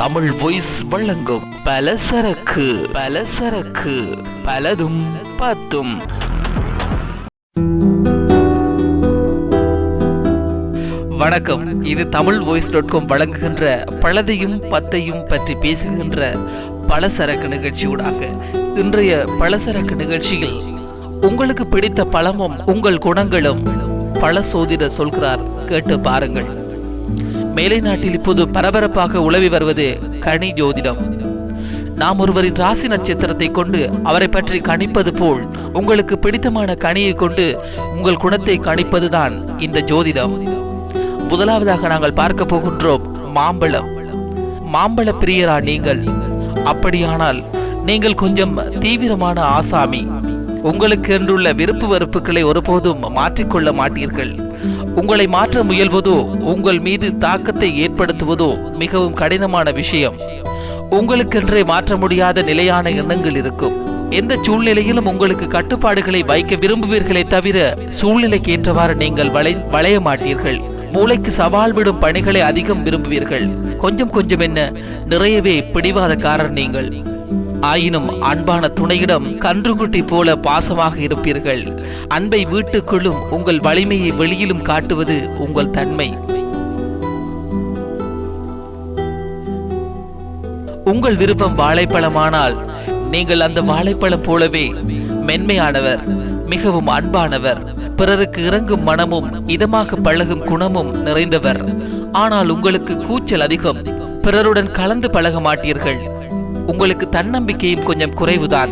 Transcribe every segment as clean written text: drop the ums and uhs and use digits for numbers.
Tamil voice வழங்கும் பலசரக்கு பலதும் பத்தும். வணக்கம். இது தமிழ் வாய்ஸ்.com வழங்குகின்ற பலதையும் பத்தையும் பற்றி பேசுகின்ற பலசரக்கு நிகழ்ச்சியூடாக இன்றைய பலசரக்கு நிகழ்ச்சியில் உங்களுக்கு பிடித்த பழமும் உங்கள் குணங்களும் பல சோதிடர் சொல்கிறார், கேட்டு பாருங்கள். மேலை நாட்டில் இப்போது பரபரப்பாக உலவி வருவது கனி ஜோதிடம். நாம் ஒருவரின் ராசி நட்சத்திரத்தை கொண்டு அவரை பற்றி கணிப்பது போல் உங்களுக்கு பிடித்தமான கனியை கொண்டு உங்கள் குணத்தை கணிப்பதுதான் இந்த ஜோதிடம். முதலாவதாக நாங்கள் பார்க்க போகின்றோம் மாம்பழம். மாம்பழ பிரியரா நீங்கள்? அப்படியானால் நீங்கள் கொஞ்சம் தீவிரமான ஆசாமி. உங்களுக்கு என்றுள்ள விருப்பு வெறுப்புகளை ஒருபோதும் மாற்றிக்கொள்ள மாட்டீர்கள். உங்களை மாற்ற முயல்வதோ உங்கள் மீது தாக்கத்தை ஏற்படுத்துவதோ மிகவும் கடினமான விஷயம். உங்களுக்கென்றே மாற்ற முடியாத நிலையான எண்ணங்கள் இருக்கும். எந்த சூழ்நிலையிலும் உங்களுக்கு கட்டுப்பாடுகளை வைக்க விரும்புவீர்களே தவிர சூழ்நிலைக்கு ஏற்றவாறு நீங்கள் வளைய மாட்டீர்கள். மூளைக்கு சவால் விடும் பணிகளை அதிகம் விரும்புவீர்கள். கொஞ்சம் என்ன, நிறையவே பிடிவாதக்காரர் நீங்கள். ஆயினும் அன்பான துணையிடம் கன்றுக்குட்டி போல பாசமாக இருப்பீர்கள். அன்பை வீட்டுக்குள்ளும் உங்கள் வலிமையை வெளியிலும் காட்டுவது உங்கள் தன்மை. உங்கள் விருப்பம் வாழைப்பழமானால் நீங்கள் அந்த வாழைப்பழம் போலவே மென்மையானவர், மிகவும் அன்பானவர், பிறருக்கு இறங்கும் மனமும் இதமாக பழகும் குணமும் நிறைந்தவர். ஆனால் உங்களுக்கு கூச்சல் அதிகம். பிறருடன் கலந்து பழக மாட்டீர்கள். உங்களுக்கு தன்னம்பிக்கையும் கொஞ்சம் குறைவுதான்.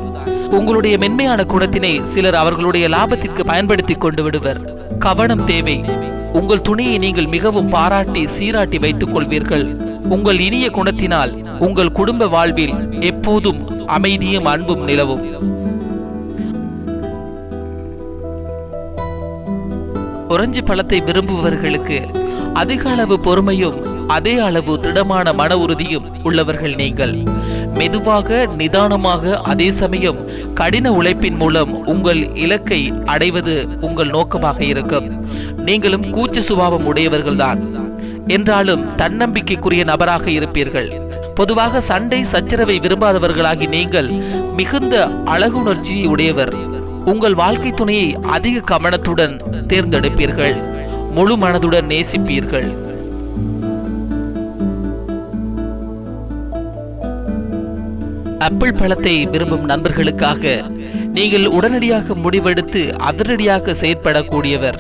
உங்களுடைய மென்மையான குணத்தினை சிலர் அவர்களுடைய லாபத்திற்கு பயன்படுத்தி கொண்டு விடுவர். கவனம் தேவை. உங்கள் துணையை நீங்கள் மிகவும் பாராட்டி சீராட்டி வைத்துக் கொள்வீர்கள். உங்கள் இனிய குணத்தினால் உங்கள் குடும்ப வாழ்வில் எப்போதும் அமைதியும் அன்பும் நிலவும். ஒரஞ்சு பழத்தை விரும்புபவர்களுக்கு அதிக அளவு பொறுமையும் அதே அளவு திடமான மன உறுதியும் உள்ளவர்கள் நீங்கள். மெதுவாக நிதானமாக அதே சமயம் கடின உழைப்பின் மூலம் உங்கள் இலக்கை அடைவது உங்கள் நோக்கமாக இருக்கும். நீங்களும் கூச்ச சுபாவம் உடையவர்கள்தான் என்றாலும் தன்னம்பிக்கைக்குரிய நபராக இருப்பீர்கள். பொதுவாக சண்டை சச்சரவை விரும்பாதவர்களாகி நீங்கள் மிகுந்த அழகுணர்ச்சி உடையவர். உங்கள் வாழ்க்கை துணையை அதிக கவனத்துடன் தேர்ந்தெடுப்பீர்கள். முழு மனதுடன் நேசிப்பீர்கள். ஆப்பிள் பழத்தை விரும்பும் நண்பர்களுக்காக நீங்கள் உடனடியாக முடிவெடுத்து அதிரடியாக செயற்படக்கூடியவர்.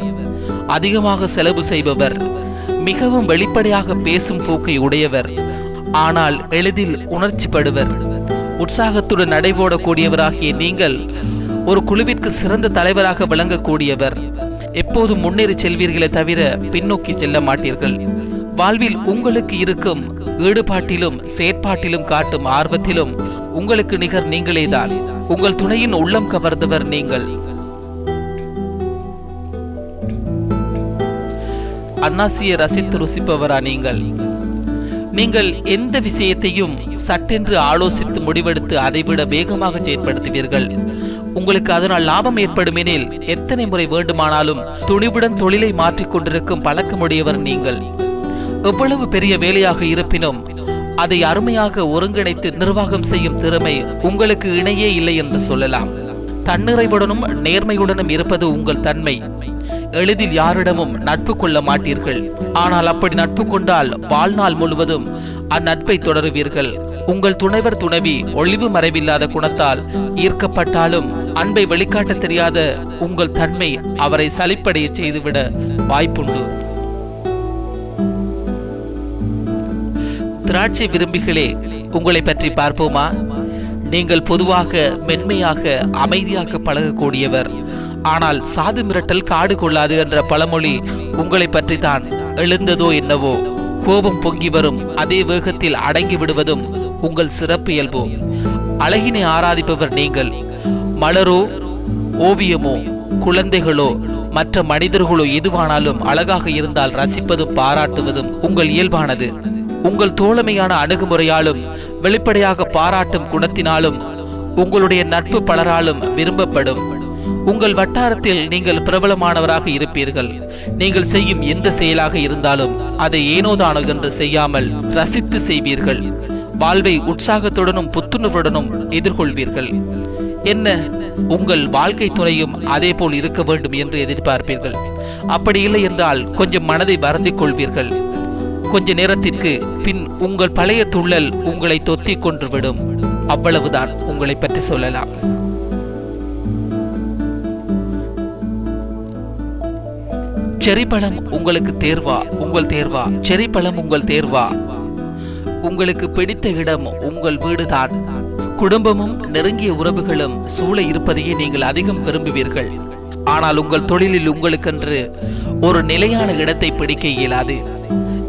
அதிகமாக செலவு செய்பவர். மிகவும் வெளிப்படையாக பேசும் போக்கை உடையவர். ஆனால் எளிதில் உணர்ச்சிப்படுவர். உற்சாகத்துடன் நடைபோடக்கூடியவராகிய நீங்கள் ஒரு குழுவிற்கு சிறந்த தலைவராக விளங்கக்கூடியவர். எப்போதும் முன்னேறி செல்வீர்களே தவிர பின்னோக்கி செல்ல மாட்டீர்கள். வாழ்வில் உங்களுக்கு இருக்கும் ஈடுபாட்டிலும் செயற்பாட்டிலும் காட்டும் ஆர்வத்திலும் உங்களுக்கு நிகர் நீங்களேதான். உங்கள் துணையின் உள்ளம் கவர்ந்தவர் நீங்கள். அன்னாசியை ரசித்து ருசிப்பவரா நீங்கள்? நீங்கள் எந்த விஷயத்தையும் சட்டென்று ஆலோசித்து முடிவெடுத்து அதைவிட வேகமாக செயற்படுத்துவீர்கள். உங்களுக்கு அதனால் லாபம் ஏற்படும் எனில் எத்தனை முறை வேண்டுமானாலும் துணிவுடன் தொழிலை மாற்றிக்கொண்டிருக்கும் பழக்கமுடையவர் நீங்கள். எவ்வளவு பெரிய வேலையாக இருப்பினும் அதை அருமையாக ஒருங்கிணைத்து நிர்வாகம் செய்யும் திறமை உங்களுக்கு இணையே இல்லை என்று சொல்லலாம். தன்னிறைவுடனும் நேர்மையுடனும் இருப்பது உங்கள் தன்மை. எளிதில் யாரிடமும் நட்பு கொள்ள மாட்டீர்கள். ஆனால் அப்படி நட்பு கொண்டால் வாழ்நாள் முழுவதும் அந்நட்பை தொடருவீர்கள். உங்கள் துணைவர் துணைவி ஒளிவு மறைவில்லாத குணத்தால் ஈர்க்கப்பட்டாலும் அன்பை வெளிக்காட்ட தெரியாத உங்கள் தன்மை அவரை சலிப்படைய செய்துவிட வாய்ப்புண்டு. திராட்சை விரும்பிகளே, உங்களை பற்றி பார்ப்போமா? நீங்கள் பொதுவாக மென்மையாக அமைதியாக பழகக்கூடியவர். ஆனால் சாது மிரட்டல் காடு கொள்ளாது என்ற பழமொழி உங்களை பற்றி தான் எழுந்ததோ என்னவோ. கோபம் பொங்கி வரும் அதே வேகத்தில் அடங்கி விடுவதும் உங்கள் சிறப்பு இயல்போ. அழகினை ஆராதிப்பவர் நீங்கள். மலரோ ஓவியமோ குழந்தைகளோ மற்ற மனிதர்களோ எதுவானாலும் அழகாக இருந்தால் ரசிப்பதும் பாராட்டுவதும் உங்கள் இயல்பானது. உங்கள் தோழமையான அணுகுமுறையாலும் வெளிப்படையாக பாராட்டும் குணத்தினாலும் உங்களுடைய நட்பு பலராலும் விரும்பப்படும். உங்கள் வட்டாரத்தில் நீங்கள் பிரபலமானவராக இருப்பீர்கள். நீங்கள் செய்யும் எந்த செயலாக இருந்தாலும் அதை ஏனோதானோ என்று செய்யாமல் ரசித்து செய்வீர்கள். வாழ்வை உற்சாகத்துடனும் புத்துணர்வுடனும் எதிர்கொள்வீர்கள். என்ன, உங்கள் வாழ்க்கை துணையும் அதே போல் இருக்க வேண்டும் என்று எதிர்பார்ப்பீர்கள். அப்படி இல்லை என்றால் கொஞ்சம் மனதை வருந்திக் கொள்வீர்கள். கொஞ்ச நேரத்திற்கு பின் உங்கள் பழைய துள்ளல் உங்களை தொத்தி கொன்றுவிடும். அவ்வளவுதான் உங்களை பற்றி சொல்லலாம். செரி பழம் உங்களுக்கு தேர்வா? உங்கள் தேர்வா? செரி பழம் உங்கள் தேர்வா? உங்களுக்கு பிடித்த இடம் உங்கள் வீடுதான். குடும்பமும் நெருங்கிய உறவுகளும் சூழ இருப்பதையே நீங்கள் அதிகம் விரும்புவீர்கள். ஆனால் உங்கள் தொழிலில் உங்களுக்கென்று ஒரு நிலையான இடத்தை பிடிக்க இயலாது.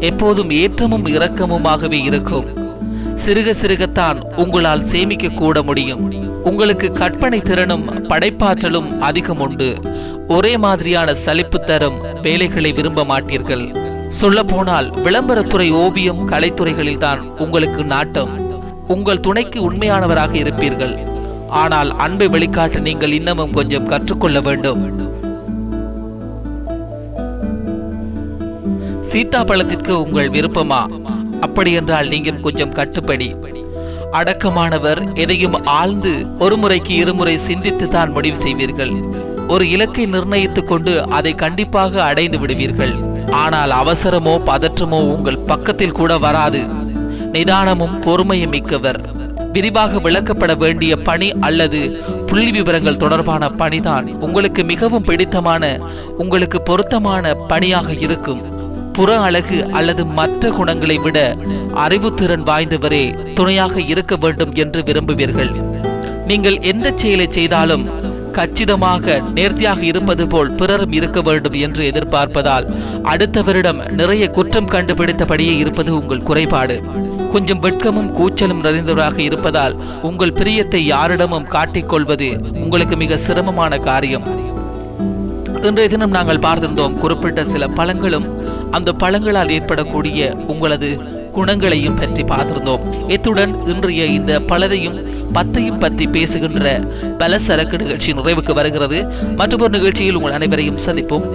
எப்போதும் ஏற்றமும் இரக்கமுமாகவே இருக்கும். சிறுக சிறுகத்தான் உங்களால் சேமிக்க கூட முடியும். உங்களுக்கு கற்பனை திறனும் படைப்பாற்றலும் அதிகம் உண்டு. ஒரே மாதிரியான சலிப்பு தரும் வேலைகளை விரும்ப மாட்டீர்கள். சொல்ல போனால் விளம்பரத்துறை, ஓவியம், கலைத்துறைகளில் தான் உங்களுக்கு நாட்டம். உங்கள் துணைக்கு உண்மையானவராக இருப்பீர்கள். ஆனால் அன்பை வெளிக்காட்ட நீங்கள் இன்னமும் கொஞ்சம் கற்றுக்கொள்ள வேண்டும். சீத்தா பழத்திற்கு உங்கள் விருப்பமா? அப்படி என்றால் நீங்கள் கொஞ்சம் கட்டுப்படி. அடக்கமானவர். எதையும் ஆழ்ந்து ஒரு முறைக்கு இருமுறை சிந்தித்து தான் முடிவு செய்வீர்கள். ஒரு இலக்கை நிர்ணயித்துக் கொண்டு அதை கண்டிப்பாக அடைந்து விடுவீர்கள். ஆனால் அவசரமோ பதற்றமோ உங்கள் பக்கத்தில் கூட வராது. நிதானமும் பொறுமையும் மிக்கவர். விரிவாக விளக்கப்பட வேண்டிய பணி அல்லது புள்ளி விவரங்கள் தொடர்பான பணிதான் உங்களுக்கு மிகவும் பிடித்தமான, உங்களுக்கு பொருத்தமான பணியாக இருக்கும். புற அழகு அல்லது மற்ற குணங்களை விட அறிவுத்திறன் வாய்ந்தவரே துணையாக இருக்க வேண்டும் என்று விரும்புவீர்கள். நீங்கள் எந்த செயலை செய்தாலும் கச்சிதமாக நேர்த்தியாக இருப்பது போல் பிறரும் இருக்க வேண்டும் என்று எதிர்பார்ப்பதால் அடுத்தவரிடம் நிறைய குற்றம் கண்டுபிடித்தபடியே இருப்பது உங்கள் குறைபாடு. கொஞ்சம் வெட்கமும் கூச்சலும் நிறைந்தவராக இருப்பதால் உங்கள் பிரியத்தை யாரிடமும் காட்டிக்கொள்வது உங்களுக்கு மிக சிரமமான காரியம். இன்றைய தினம் நாங்கள் பார்த்திருந்தோம் குறிப்பிட்ட சில பழங்களும் அந்த பழங்களால் ஏற்படக்கூடிய உங்களது குணங்களையும் பற்றி பார்த்திருந்தோம். இத்துடன் இன்றைய இந்த பலதையும் பத்தையும் பற்றி பேசுகின்ற பலசரக்கு நிகழ்ச்சி நிறைவுக்கு வருகிறது. மற்றொரு நிகழ்ச்சியில் உங்கள் அனைவரையும் சந்திப்போம்.